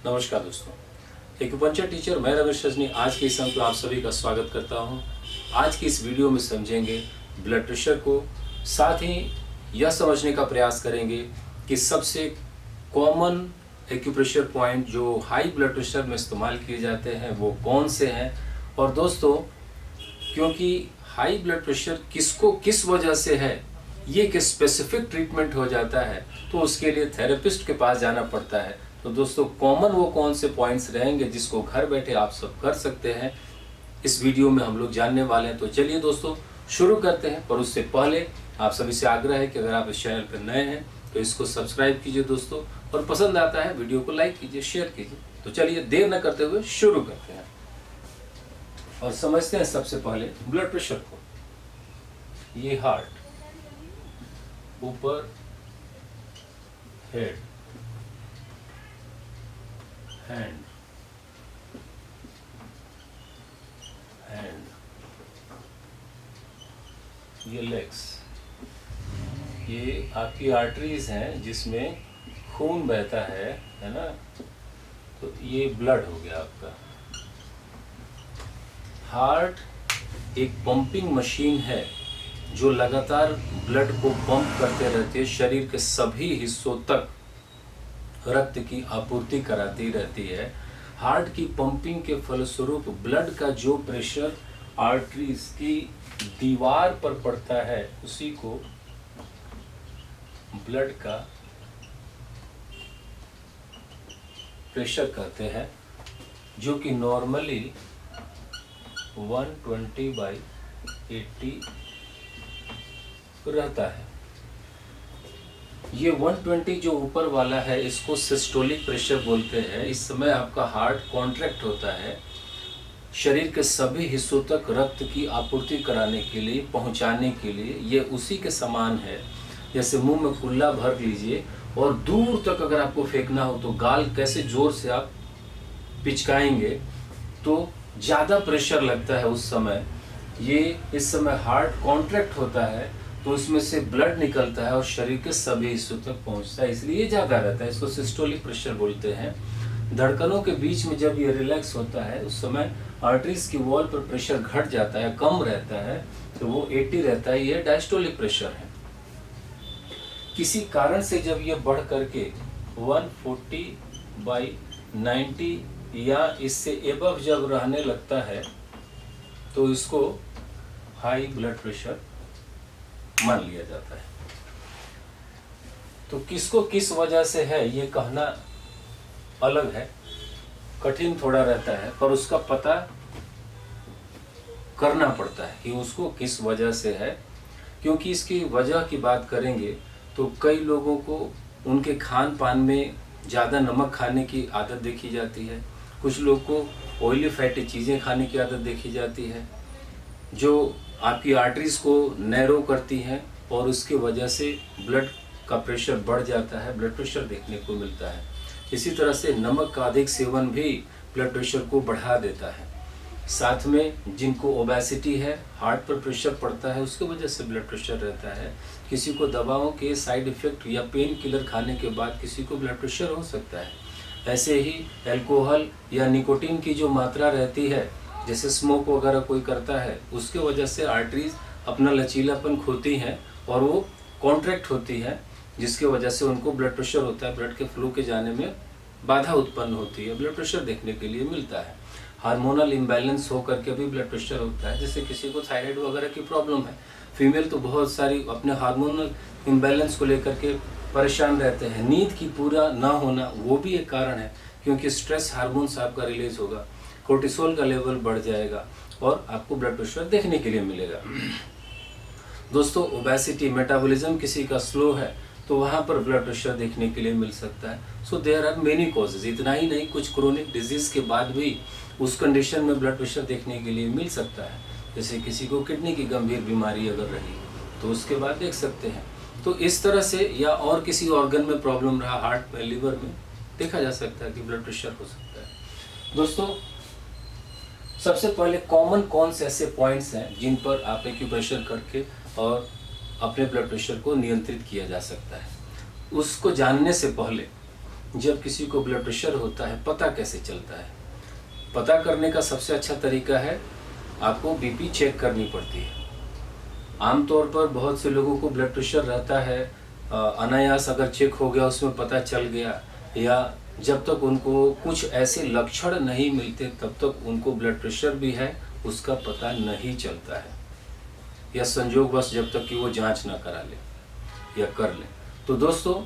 नमस्कार दोस्तों, acupuncture teacher मैं रमेश रजनी आज के इस अंक में आप सभी का स्वागत करता हूं। आज की इस वीडियो में समझेंगे ब्लड प्रेशर को, साथ ही यह समझने का प्रयास करेंगे कि सबसे कॉमन एक्यूप्रेशर पॉइंट जो हाई ब्लड प्रेशर में इस्तेमाल किए जाते हैं वो कौन से हैं। और दोस्तों, क्योंकि हाई ब्लड प्रेशर किसको किस वजह से है, ये एक स्पेसिफिक ट्रीटमेंट हो जाता है, तो उसके लिए थेरेपिस्ट के पास जाना पड़ता है। तो दोस्तों, कॉमन वो कौन से पॉइंट्स रहेंगे जिसको घर बैठे आप सब कर सकते हैं, इस वीडियो में हम लोग जानने वाले हैं। तो चलिए दोस्तों शुरू करते हैं। पर उससे पहले आप सभी से आग्रह है कि अगर आप इस चैनल पर नए हैं तो इसको सब्सक्राइब कीजिए दोस्तों, और पसंद आता है वीडियो को लाइक कीजिए, शेयर कीजिए। तो चलिए देर न करते हुए शुरू करते हैं और समझते हैं सबसे पहले ब्लड प्रेशर को। ये हार्ट, ऊपर हेड, हैंड, ये लेग्स, ये आपकी आर्टरीज हैं जिसमें खून बहता है ना। तो ये ब्लड हो गया आपका। हार्ट एक पंपिंग मशीन है जो लगातार ब्लड को पंप करते रहती है, शरीर के सभी हिस्सों तक रक्त की आपूर्ति कराती रहती है। हार्ट की पंपिंग के फलस्वरूप ब्लड का जो प्रेशर आर्टरीज की दीवार पर पड़ता है उसी को ब्लड का प्रेशर कहते हैं, जो कि नॉर्मली 120/80 रहता है। ये 120 जो ऊपर वाला है इसको सिस्टोलिक प्रेशर बोलते हैं। इस समय आपका हार्ट कॉन्ट्रैक्ट होता है, शरीर के सभी हिस्सों तक रक्त की आपूर्ति कराने के लिए, पहुंचाने के लिए। ये उसी के समान है जैसे मुंह में कुल्ला भर लीजिए और दूर तक अगर आपको फेंकना हो तो गाल कैसे जोर से आप पिचकाएंगे तो ज़्यादा प्रेशर लगता है उस समय। ये इस समय हार्ट कॉन्ट्रैक्ट होता है तो उसमें से ब्लड निकलता है और शरीर के सभी हिस्सों तक पहुंचता है, इसलिए ज़्यादा रहता है। इसको सिस्टोलिक प्रेशर बोलते हैं। धड़कनों के बीच में जब ये रिलैक्स होता है उस समय आर्टरीज की वॉल पर प्रेशर घट जाता है, कम रहता है, तो वो 80 रहता है। ये डायस्टोलिक प्रेशर है। किसी कारण से जब ये बढ़ करके 140/90 या इससे एबव जब रहने लगता है तो इसको हाई ब्लड प्रेशर मान लिया जाता है। तो किसको किस वजह से है ये कहना अलग है, कठिन थोड़ा रहता है, पर उसका पता करना पड़ता है कि उसको किस वजह से है। क्योंकि इसकी वजह की बात करेंगे तो कई लोगों को उनके खान पान में ज़्यादा नमक खाने की आदत देखी जाती है, कुछ लोग को ऑयली फैटी चीज़ें खाने की आदत देखी जाती है जो आपकी आर्टरीज को नैरो करती हैं और उसके वजह से ब्लड का प्रेशर बढ़ जाता है, ब्लड प्रेशर देखने को मिलता है। इसी तरह से नमक का अधिक सेवन भी ब्लड प्रेशर को बढ़ा देता है। साथ में जिनको ओबेसिटी है, हार्ट पर प्रेशर पड़ता है, उसके वजह से ब्लड प्रेशर रहता है। किसी को दवाओं के साइड इफ़ेक्ट या पेन किलर खाने के बाद किसी को ब्लड प्रेशर हो सकता है। ऐसे ही अल्कोहल या निकोटीन की जो मात्रा रहती है, जैसे स्मोक वगैरह कोई करता है, उसके वजह से आर्टरीज अपना लचीलापन खोती हैं और वो कॉन्ट्रैक्ट होती है, जिसके वजह से उनको ब्लड प्रेशर होता है। ब्लड के फ्लो के जाने में बाधा उत्पन्न होती है, ब्लड प्रेशर देखने के लिए मिलता है। हार्मोनल इम्बैलेंस होकर के भी ब्लड प्रेशर होता है, जैसे किसी को थायराइड वगैरह की प्रॉब्लम है। फीमेल तो बहुत सारी अपने हार्मोनल इम्बैलेंस को लेकर के परेशान रहते हैं। नींद की पूरा ना होना वो भी एक कारण है, क्योंकि स्ट्रेस हार्मोन्स आपका रिलीज होगा, कोर्टिसोल का लेवल बढ़ जाएगा और आपको ब्लड प्रेशर देखने के लिए मिलेगा। दोस्तों, ओबेसिटी, मेटाबॉलिज्म किसी का स्लो है तो वहाँ पर ब्लड प्रेशर देखने के लिए मिल सकता है। So there are many causes. इतना ही नहीं, कुछ क्रोनिक डिजीज के बाद भी उस कंडीशन में ब्लड प्रेशर देखने के लिए मिल सकता है। जैसे किसी को किडनी की गंभीर बीमारी अगर रही तो उसके बाद देख सकते हैं। तो इस तरह से, या और किसी ऑर्गन में प्रॉब्लम रहा, हार्ट में, लिवर में, देखा जा सकता है कि ब्लड प्रेशर हो सकता है। दोस्तों, सबसे पहले कॉमन कौन से ऐसे पॉइंट्स हैं जिन पर आप एक्यूप्रेशर करके और अपने ब्लड प्रेशर को नियंत्रित किया जा सकता है, उसको जानने से पहले जब किसी को ब्लड प्रेशर होता है पता कैसे चलता है? पता करने का सबसे अच्छा तरीका है आपको बीपी चेक करनी पड़ती है। आमतौर पर बहुत से लोगों को ब्लड प्रेशर रहता है, अनायास अगर चेक हो गया उसमें पता चल गया, या जब तक उनको कुछ ऐसे लक्षण नहीं मिलते तब तक उनको ब्लड प्रेशर भी है उसका पता नहीं चलता है, या संयोगवश जब तक कि वो जांच ना करा ले या कर ले। तो दोस्तों,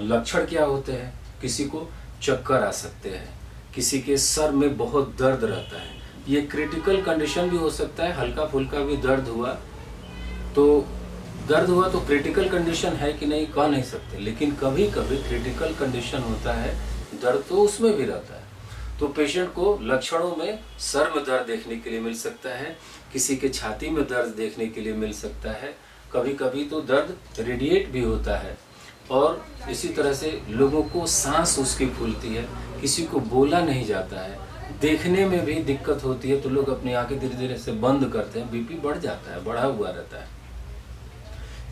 लक्षण क्या होते हैं? किसी को चक्कर आ सकते हैं, किसी के सर में बहुत दर्द रहता है, ये क्रिटिकल कंडीशन भी हो सकता है। हल्का फुल्का भी दर्द हुआ तो क्रिटिकल कंडीशन है कि नहीं कह नहीं सकते, लेकिन कभी कभी क्रिटिकल कंडीशन होता है, दर्द तो उसमें भी रहता है। तो पेशेंट को लक्षणों में सर में दर्द देखने के लिए मिल सकता है, किसी के छाती में दर्द देखने के लिए मिल सकता है, कभी कभी तो दर्द रेडिएट भी होता है, और इसी तरह से लोगों को सांस उसकी फूलती है, किसी को बोला नहीं जाता है, देखने में भी दिक्कत होती है, तो लोग अपनी आंखें धीरे धीरे से बंद करते हैं, बीपी बढ़ जाता है, बढ़ा हुआ रहता है।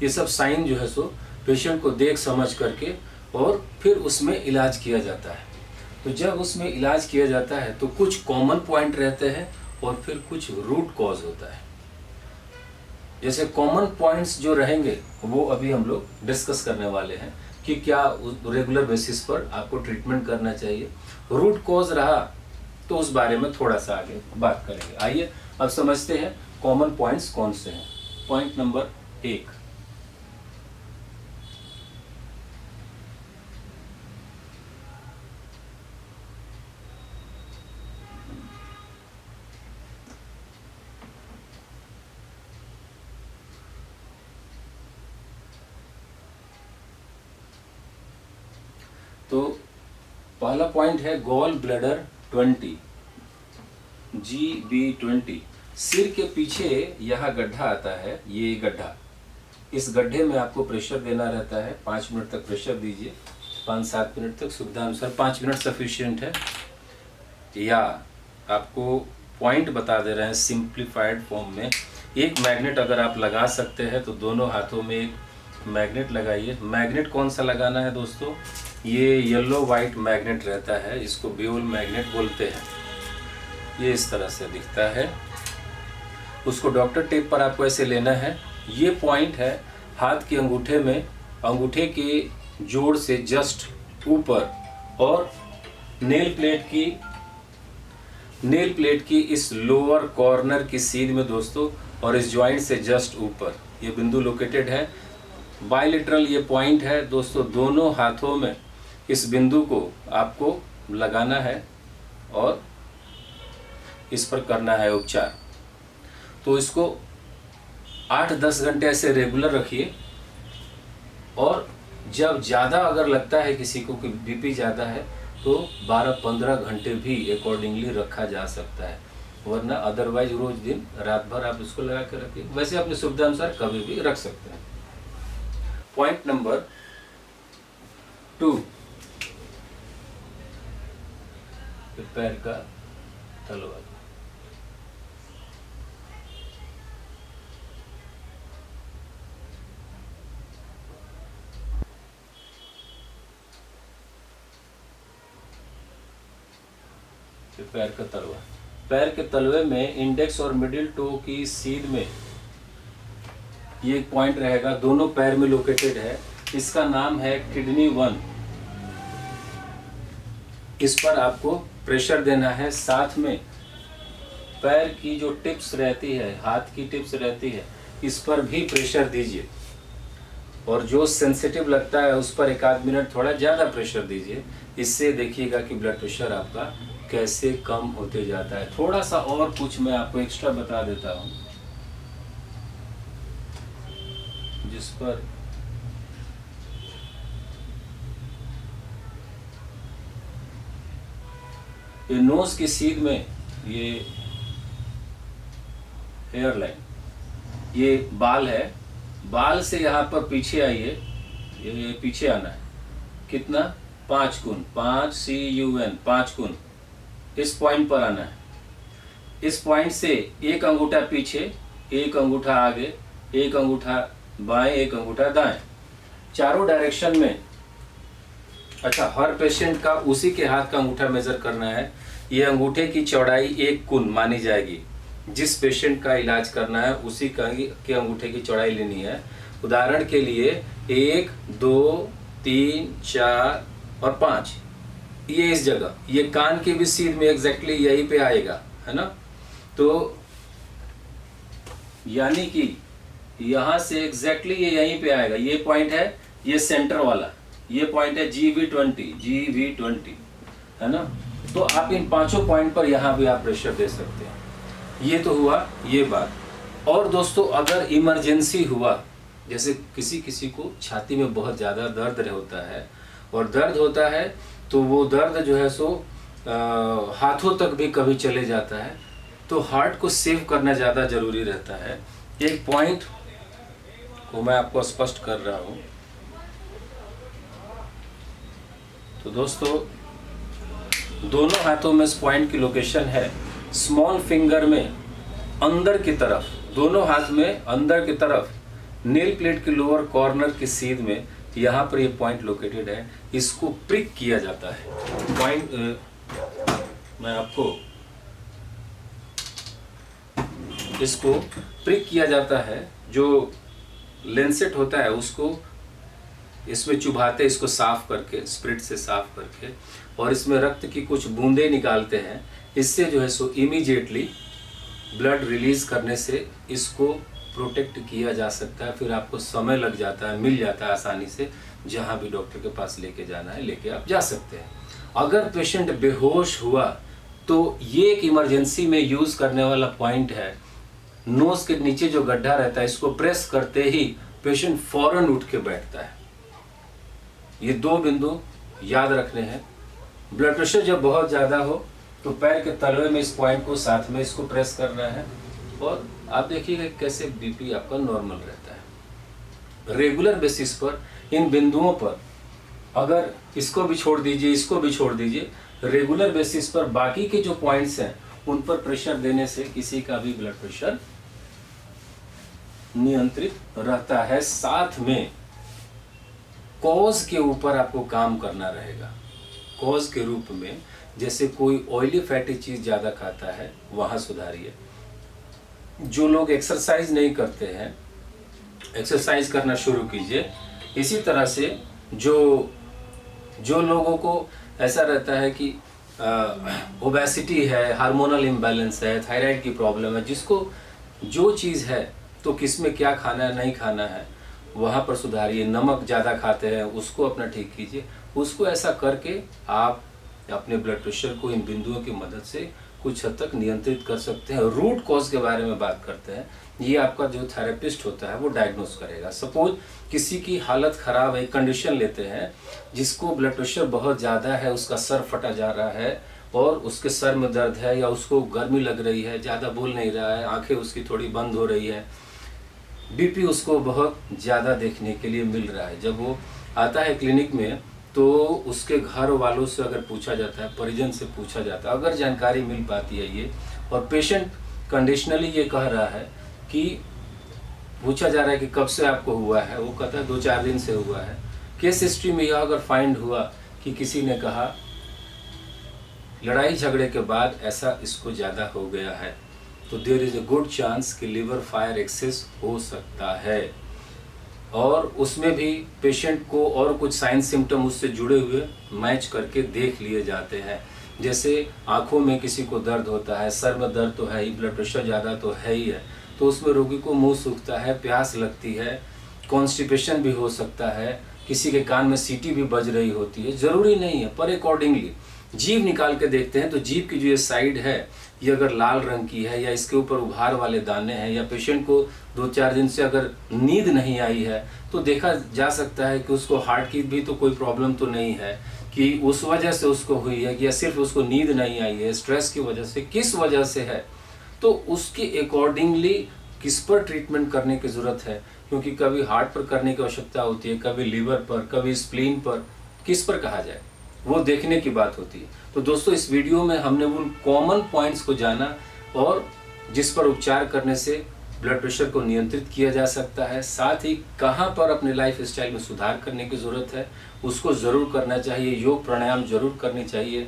ये सब साइन जो है सो पेशेंट को देख समझ करके और फिर उसमें इलाज किया जाता है। तो जब उसमें इलाज किया जाता है तो कुछ कॉमन पॉइंट रहते हैं और फिर कुछ रूट कॉज होता है। जैसे कॉमन पॉइंट्स जो रहेंगे वो अभी हम लोग डिस्कस करने वाले हैं कि क्या रेगुलर बेसिस पर आपको ट्रीटमेंट करना चाहिए। रूट कॉज रहा तो उस बारे में थोड़ा सा आगे बात करेंगे। आइए अब समझते हैं कॉमन पॉइंट्स कौन से हैं। पॉइंट नंबर 1, तो पहला पॉइंट है गॉल ब्लैडर 20, GB20। सिर के पीछे यह गड्ढा आता है, ये गड्ढा, इस गड्ढे में आपको प्रेशर देना रहता है। 5 मिनट तक प्रेशर दीजिए, 5-7 मिनट तक, सुविधा अनुसार 5 मिनट सफिशिएंट है। या आपको पॉइंट बता दे रहे हैं सिंप्लीफाइड फॉर्म में। एक मैग्नेट अगर आप लगा सकते हैं तो दोनों हाथों में एक मैग्नेट लगाइए। मैग्नेट कौन सा लगाना है दोस्तों? ये येलो वाइट मैग्नेट रहता है, इसको ब्यूल मैग्नेट बोलते हैं। ये इस तरह से दिखता है, उसको डॉक्टर टेप पर आपको ऐसे लेना है। ये पॉइंट है हाथ के अंगूठे में, अंगूठे के जोड़ से जस्ट ऊपर, और नेल प्लेट की इस लोअर कॉर्नर की सीध में दोस्तों, और इस जॉइंट से जस्ट ऊपर ये बिंदु लोकेटेड है। बायलेटरल ये पॉइंट है दोस्तों, दोनों हाथों में इस बिंदु को आपको लगाना है और इस पर करना है उपचार। तो इसको 8-10 घंटे ऐसे रेगुलर रखिए, और जब ज़्यादा अगर लगता है किसी को कि बीपी ज़्यादा है तो 12-15 घंटे भी अकॉर्डिंगली रखा जा सकता है, वरना अदरवाइज रोज दिन रात भर आप इसको लगा कर रखिए। वैसे अपनी सुविधा अनुसार कभी भी रख सकते हैं। पॉइंट नंबर 2, पैर का तलवा। पैर का तलवा, पैर के तलवे में इंडेक्स और मिडिल टो की सीध में ये एक पॉइंट रहेगा, दोनों पैर में लोकेटेड है। इसका नाम है किडनी 1। इस पर आपको प्रेशर देना है। साथ में पैर की जो टिप्स रहती है, हाथ की टिप्स रहती है, इस पर भी प्रेशर दीजिए, और जो सेंसिटिव लगता है उस पर 1-8 मिनट थोड़ा ज़्यादा प्रेशर दीजिए। इससे देखिएगा कि ब्लड प्रेशर आपका कैसे कम होते जाता है। थोड़ा सा और कुछ मैं आपको एक्स्ट्रा बता देता हूँ, जिस पर ये नोज की सीध में ये हेयर लाइन, ये बाल है, बाल से यहाँ पर पीछे आइए, ये पीछे आना है। कितना? 5 गुण, 5 गुण इस पॉइंट पर आना है। इस पॉइंट से एक अंगूठा पीछे, एक अंगूठा आगे, एक अंगूठा बाएं, एक अंगूठा दाएं, चारों डायरेक्शन में अच्छा, हर पेशेंट का उसी के हाथ का अंगूठा मेजर करना है। ये अंगूठे की चौड़ाई 1 कुन मानी जाएगी। जिस पेशेंट का इलाज करना है उसी के अंगूठे की चौड़ाई लेनी है। उदाहरण के लिए 1, 2, 3, 4 और 5, ये इस जगह, ये कान के भी सीध में एग्जैक्टली यहीं पे आएगा, है ना। तो यानी कि यहां से एग्जैक्टली ये यहीं पे आएगा। ये पॉइंट है, ये सेंटर वाला, ये पॉइंट है GV20, है ना। तो आप इन 5 पॉइंट पर यहाँ भी आप प्रेशर दे सकते हैं। ये तो हुआ ये बात। और दोस्तों, अगर इमरजेंसी हुआ, जैसे किसी को छाती में बहुत ज़्यादा दर्द होता है, और दर्द होता है तो वो दर्द जो है सो हाथों तक भी कभी चले जाता है, तो हार्ट को सेव करना ज़्यादा ज़रूरी रहता है। एक पॉइंट को मैं आपको स्पष्ट कर रहा हूँ। तो दोस्तों, दोनों हाथों में इस पॉइंट की लोकेशन है स्मॉल फिंगर में अंदर की तरफ, दोनों हाथ में अंदर की तरफ नेल प्लेट के लोअर कॉर्नर के सीध में, यहाँ पर ये पॉइंट लोकेटेड है। इसको प्रिक किया जाता है। पॉइंट मैं आपको इसको प्रिक किया जाता है। जो लेंसेट होता है उसको इसमें चुभाते, इसको साफ करके, स्प्रिट से साफ करके, और इसमें रक्त की कुछ बूंदें निकालते हैं। इससे जो है सो इमीडिएटली ब्लड रिलीज करने से इसको प्रोटेक्ट किया जा सकता है। फिर आपको समय लग जाता है, मिल जाता है आसानी से, जहाँ भी डॉक्टर के पास लेके जाना है लेके आप जा सकते हैं। अगर पेशेंट बेहोश हुआ तो ये एक इमरजेंसी में यूज करने वाला पॉइंट है। नोज के नीचे जो गड्ढा रहता है, इसको प्रेस करते ही पेशेंट फौरन उठ के बैठता है। ये 2 बिंदु याद रखने हैं। ब्लड प्रेशर जब बहुत ज़्यादा हो तो पैर के तलवे में इस पॉइंट को साथ में इसको प्रेस करना है, और आप देखिएगा कैसे बीपी आपका नॉर्मल रहता है। रेगुलर बेसिस पर इन बिंदुओं पर, अगर इसको भी छोड़ दीजिए, इसको भी छोड़ दीजिए, रेगुलर बेसिस पर बाकी के जो पॉइंट्स हैं उन पर प्रेशर देने से किसी का भी ब्लड प्रेशर नियंत्रित रहता है। साथ में कॉज के ऊपर आपको काम करना रहेगा। कॉज के रूप में, जैसे कोई ऑयली फैटी चीज ज्यादा खाता है, वहां सुधारिए। जो लोग एक्सरसाइज नहीं करते हैं, एक्सरसाइज करना शुरू कीजिए। इसी तरह से जो लोगों को ऐसा रहता है कि ओबेसिटी है, हार्मोनल इम्बैलेंस है, थायराइड की प्रॉब्लम है, जिसको जो चीज़ है तो किस में क्या खाना है नहीं खाना है, वहाँ पर सुधारिए। नमक ज़्यादा खाते हैं उसको अपना ठीक कीजिए। उसको ऐसा करके आप अपने ब्लड प्रेशर को इन बिंदुओं की मदद से कुछ हद तक नियंत्रित कर सकते हैं। रूट कॉज के बारे में बात करते हैं, ये आपका जो थेरेपिस्ट होता है वो डायग्नोस करेगा। सपोज किसी की हालत ख़राब है, कंडीशन लेते हैं जिसको ब्लड प्रेशर बहुत ज़्यादा है, उसका सर फटा जा रहा है और उसके सर में दर्द है, या उसको गर्मी लग रही है, ज़्यादा बोल नहीं रहा है, आंखें उसकी थोड़ी बंद हो रही है, बीपी उसको बहुत ज़्यादा देखने के लिए मिल रहा है। जब वो आता है क्लिनिक में तो उसके घर वालों से अगर पूछा जाता है, परिजन से पूछा जाता है, अगर जानकारी मिल पाती है ये, और पेशेंट कंडीशनली ये कह रहा है कि पूछा जा रहा है कि कब से आपको हुआ है, वो कहता है 2-4 दिन से हुआ है। केस हिस्ट्री में यह अगर फाइंड हुआ कि किसी ने कहा लड़ाई झगड़े के बाद ऐसा इसको ज़्यादा हो गया है, तो there is a good chance कि लिवर फायर एक्सेस हो सकता है। और उसमें भी पेशेंट को और कुछ साइन सिम्टम उससे जुड़े हुए मैच करके देख लिए जाते हैं। जैसे आँखों में किसी को दर्द होता है, सर में दर्द तो है ही, ब्लड प्रेशर ज़्यादा तो है ही है, तो उसमें रोगी को मुंह सूखता है, प्यास लगती है, कॉन्स्टिपेशन भी हो सकता है, किसी के कान में सीटी भी बज रही होती है। ज़रूरी नहीं है, पर अकॉर्डिंगली जीभ निकाल के देखते हैं तो जीभ की जो ये साइड है ये अगर लाल रंग की है, या इसके ऊपर उभार वाले दाने हैं, या पेशेंट को 2-4 दिन से अगर नींद नहीं आई है, तो देखा जा सकता है कि उसको हार्ट की भी तो कोई प्रॉब्लम तो नहीं है कि उस वजह से उसको हुई है, या सिर्फ उसको नींद नहीं आई है, स्ट्रेस की वजह से, किस वजह से है, तो उसके अकॉर्डिंगली किस पर ट्रीटमेंट करने की ज़रूरत है। क्योंकि कभी हार्ट पर करने की आवश्यकता होती है, कभी लीवर पर, कभी स्प्लीन पर, किस पर कहा जाए वो देखने की बात होती है। तो दोस्तों, इस वीडियो में हमने उन कॉमन पॉइंट्स को जाना और जिस पर उपचार करने से ब्लड प्रेशर को नियंत्रित किया जा सकता है। साथ ही कहाँ पर अपने लाइफ स्टाइल में सुधार करने की ज़रूरत है उसको ज़रूर करना चाहिए। योग प्राणायाम जरूर करनी चाहिए।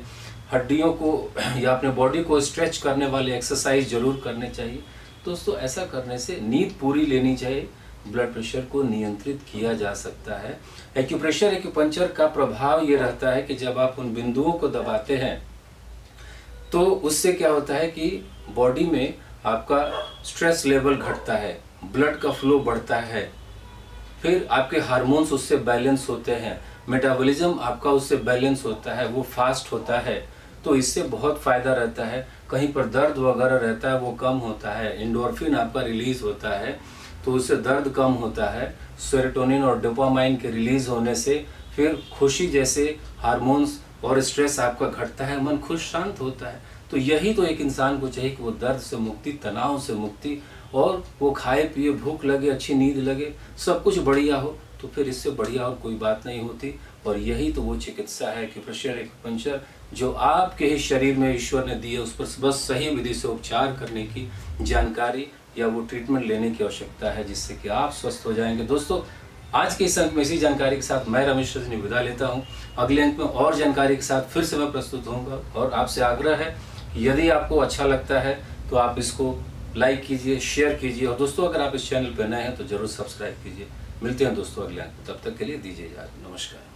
हड्डियों को या अपने बॉडी को स्ट्रेच करने वाले एक्सरसाइज जरूर करने चाहिए। दोस्तों ऐसा करने से नींद पूरी लेनी चाहिए, ब्लड प्रेशर को नियंत्रित किया जा सकता है। एक्यूप्रेशर एक्यूपंक्चर का प्रभाव ये रहता है कि जब आप उन बिंदुओं को दबाते हैं तो उससे क्या होता है कि बॉडी में आपका स्ट्रेस लेवल घटता है, ब्लड का फ्लो बढ़ता है, फिर आपके हार्मोन्स उससे बैलेंस होते हैं, मेटाबॉलिज्म आपका उससे बैलेंस होता है, वो फास्ट होता है। तो इससे बहुत फ़ायदा रहता है। कहीं पर दर्द वगैरह रहता है वो कम होता है, एंडोर्फिन आपका रिलीज़ होता है तो उससे दर्द कम होता है। सेरोटोनिन और डोपामाइन के रिलीज़ होने से फिर खुशी जैसे हार्मोन्स और स्ट्रेस आपका घटता है, मन खुश शांत होता है। तो यही तो एक इंसान को चाहिए कि वो दर्द से मुक्ति, तनाव से मुक्ति, और वो खाए पिए, भूख लगे, अच्छी नींद लगे, सब कुछ बढ़िया हो। तो फिर इससे बढ़िया और कोई बात नहीं होती। और यही तो वो चिकित्सा है कि एक्यूप्रेशर एक्यूपंक्चर जो आपके ही शरीर में ईश्वर ने दी है, उस पर बस सही विधि से उपचार करने की जानकारी या वो ट्रीटमेंट लेने की आवश्यकता है, जिससे कि आप स्वस्थ हो जाएंगे। दोस्तों आज के इस अंक में इसी जानकारी के साथ मैं रमेश रजनी विदा लेता हूँ। अगले अंक में और जानकारी के साथ फिर से मैं प्रस्तुत होऊंगा। और आपसे आग्रह है, यदि आपको अच्छा लगता है तो आप इसको लाइक कीजिए, शेयर कीजिए, और दोस्तों अगर आप इस चैनल पर नए हैं तो जरूर सब्सक्राइब कीजिए। मिलते हैं दोस्तों अगले अंक में, तब तक के लिए दीजिए इजाज़त। नमस्कार।